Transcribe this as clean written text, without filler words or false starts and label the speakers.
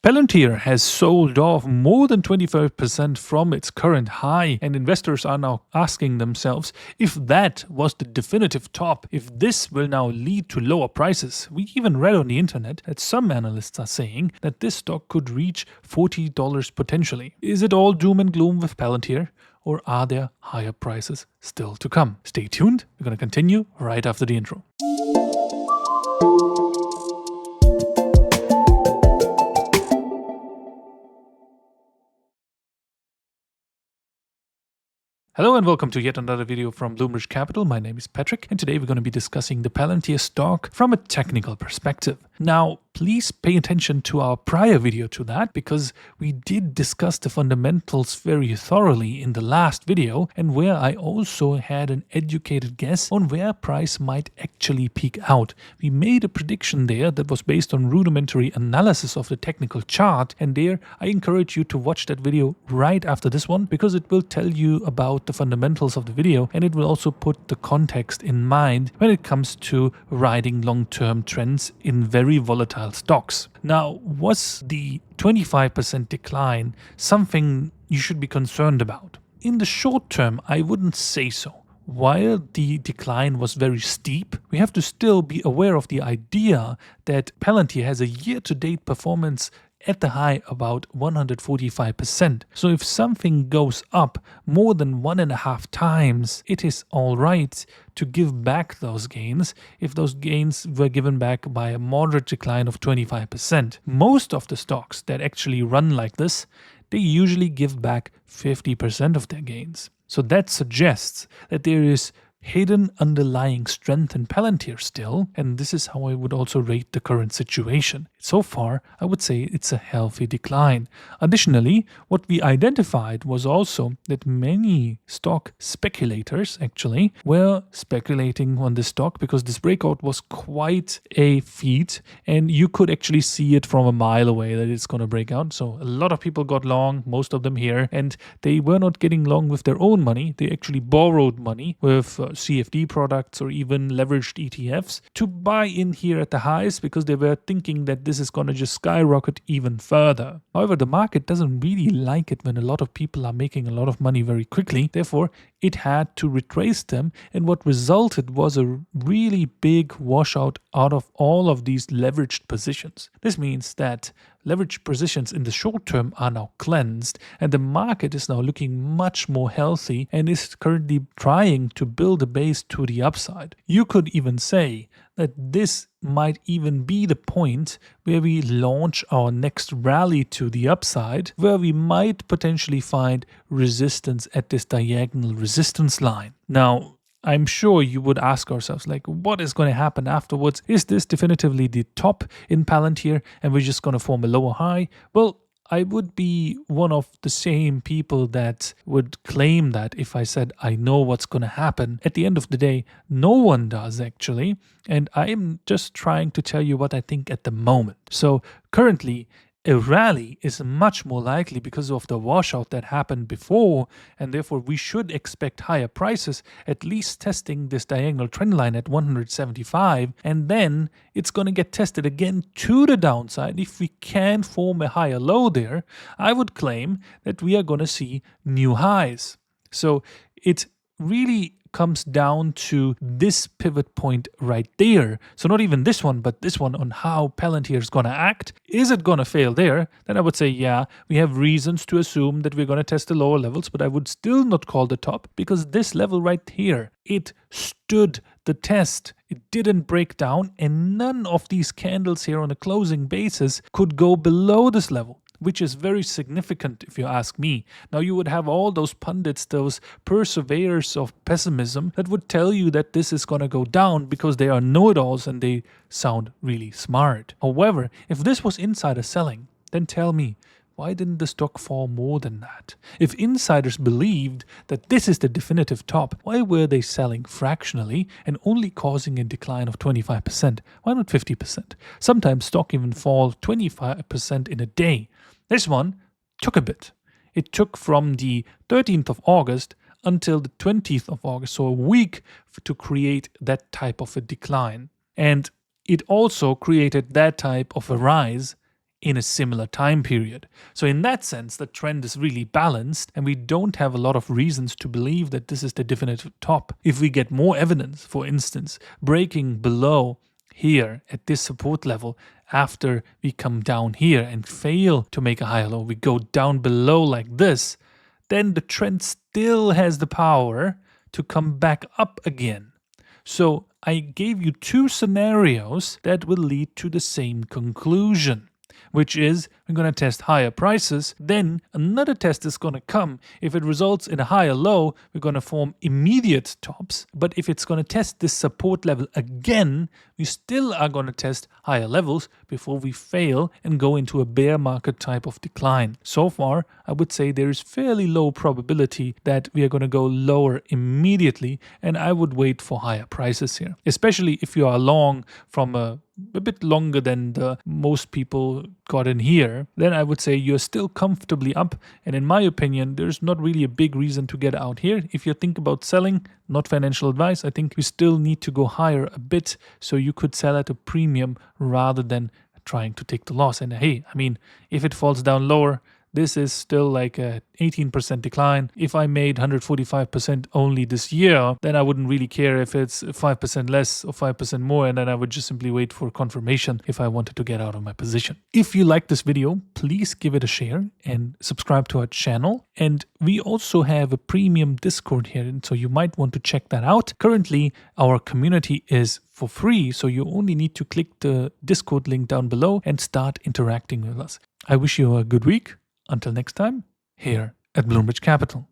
Speaker 1: Palantir has sold off more than 25% from its current high, and investors are now asking themselves if that was the definitive top, if this will now lead to lower prices. We even read on the internet that some analysts are saying that this stock could reach $40 potentially. Is it all doom and gloom with Palantir, or are there higher prices still to come? Stay tuned, we're going to continue right after the intro. Hello and welcome to yet another video from Bloomberg Capital. My name is Patrick and today we're going to be discussing the Palantir stock from a technical perspective. Now, please pay attention to our prior video to that because we did discuss the fundamentals very thoroughly in the last video and where I also had an educated guess on where price might actually peak out. We made a prediction there that was based on rudimentary analysis of the technical chart, and there I encourage you to watch that video right after this one because it will tell you about the fundamentals of the video and it will also put the context in mind when it comes to riding long-term trends in very volatile stocks. Now, was the 25% decline something you should be concerned about? In the short term, I wouldn't say so. While the decline was very steep, we have to still be aware of the idea that Palantir has a year-to-date performance at the high about 145%. So if something goes up more than 1.5 times, it is alright to give back those gains if those gains were given back by a moderate decline of 25%. Most of the stocks that actually run like this, they usually give back 50% of their gains. So that suggests that there is hidden underlying strength in Palantir still, and this is how I would also rate the current situation. So far, I would say it's a healthy decline. Additionally, what we identified was also that many stock speculators actually were speculating on this stock because this breakout was quite a feat, and you could actually see it from a mile away that it's going to break out. So a lot of people got long, most of them here, and they were not getting long with their own money. They actually borrowed money with CFD products or even leveraged ETFs to buy in here at the highs because they were thinking that this is going to just skyrocket even further. However, the market doesn't really like it when a lot of people are making a lot of money very quickly. Therefore, it had to retrace them, and what resulted was a really big washout out of all of these leveraged positions. This means that leveraged positions in the short term are now cleansed, and the market is now looking much more healthy and is currently trying to build a base to the upside. You could even say that this might even be the point where we launch our next rally to the upside, where we might potentially find resistance at this diagonal resistance line. Now, I'm sure you would ask ourselves, like, what is going to happen afterwards? Is this definitively the top in Palantir and we're just going to form a lower high? Well, I would be one of the same people that would claim that if I said I know what's going to happen. At the end of the day, no one does actually. And I am just trying to tell you what I think at the moment. So currently, a rally is much more likely because of the washout that happened before, and therefore we should expect higher prices, at least testing this diagonal trend line at 175, and then it's going to get tested again to the downside. If we can form a higher low there, I would claim that we are going to see new highs. So it really comes down to this pivot point right there. So not even this one, but this one on how Palantir is going to act. Is it going to fail there? Then I would say, yeah, we have reasons to assume that we're going to test the lower levels, but I would still not call the top because this level right here, it stood the test. It didn't break down, and none of these candles here on a closing basis could go below this level, which is very significant if you ask me. Now, you would have all those pundits, those purveyors of pessimism that would tell you that this is going to go down because they are know-it-alls and they sound really smart. However, if this was insider selling, then tell me, why didn't the stock fall more than that? If insiders believed that this is the definitive top, why were they selling fractionally and only causing a decline of 25%? Why not 50%? Sometimes stock even fall 25% in a day. This one took a bit. It took from the 13th of August until the 20th of August, so a week to create that type of a decline. And it also created that type of a rise in a similar time period. So in that sense, the trend is really balanced and we don't have a lot of reasons to believe that this is the definitive top. If we get more evidence, for instance, breaking below here at this support level after we come down here and fail to make a higher low, we go down below like this, then the trend still has the power to come back up again. So I gave you two scenarios that will lead to the same conclusion, which is we're going to test higher prices, then another test is going to come. If it results in a higher low, we're going to form immediate tops. But if it's going to test this support level again, we still are going to test higher levels before we fail and go into a bear market type of decline. So far, I would say there is fairly low probability that we are going to go lower immediately, and I would wait for higher prices here, especially if you are long from a bit longer than most people got in here, then I would say you're still comfortably up. And in my opinion, there's not really a big reason to get out here. If you think about selling, not financial advice, I think you still need to go higher a bit. So you could sell at a premium rather than trying to take the loss. And hey, I mean, if it falls down lower, this is still like a 18% decline. If I made 145% only this year, then I wouldn't really care if it's 5% less or 5% more, and then I would just simply wait for confirmation if I wanted to get out of my position. If you like this video, please give it a share and subscribe to our channel. And we also have a premium Discord here, and so you might want to check that out. Currently, our community is for free, so you only need to click the Discord link down below and start interacting with us. I wish you a good week. Until next time, here at Bloomberg Capital.